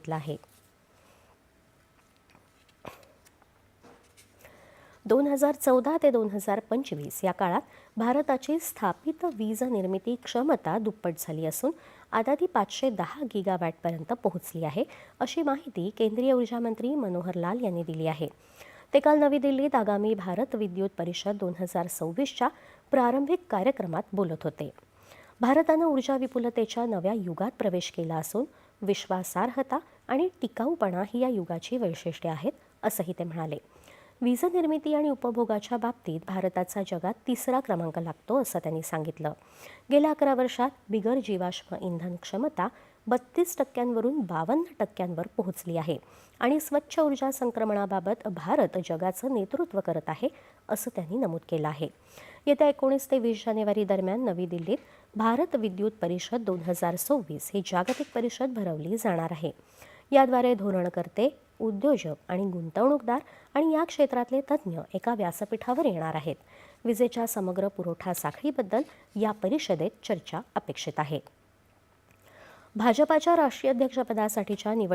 सांगितलं आहे. 2014 ते 2025 या काळात भारताची स्थापित वीज निर्मिती क्षमता दुप्पट झाली असून आता ती 510 गीगावॅटपर्यंत पोहोचली आहे, अशी माहिती केंद्रीय ऊर्जा मंत्री मनोहर लाल यांनी दिली आहे. ते काल नवी दिल्लीत आगामी भारत विद्युत परिषद 2026च्या प्रारंभिक कार्यक्रमात बोलत होते. भारतानं ऊर्जा विपुलतेच्या नव्या युगात प्रवेश केला असून विश्वासार्हता आणि टिकाऊपणा ही या युगाची वैशिष्ट्ये आहेत, असंही ते म्हणाले. वीज निर्मिती आणि उपभोगाच्या बाबतीत भारताचा जगात 3रा क्रमांक लागतो, असं त्यांनी सांगितलं. गेल्या 11 वर्षात बिगर जीवाश्म इंधन क्षमता 32% 52% पोहोचली आहे आणि स्वच्छ ऊर्जा संक्रमणाबाबत भारत जगाचं नेतृत्व करत आहे, असं त्यांनी नमूद केलं आहे. येत्या 19 ते 20 जानेवारी दरम्यान नवी दिल्लीत भारत विद्युत परिषद 2026 ही जागतिक परिषद भरवली जाणार आहे. याद्वारे धोरणकर्ते, उद्योजक आणि गुंतवणूकदार आणि या क्षेत्रातले तज्ज्ञ एका व्यासपीठावर येणार आहेत. विजेच्या समग्र पुरवठा साखळीबद्दल या परिषदेत चर्चा अपेक्षित आहे. भाजपाच्या राष्ट्रीय अध्यक्षपदासाठीच्या निवड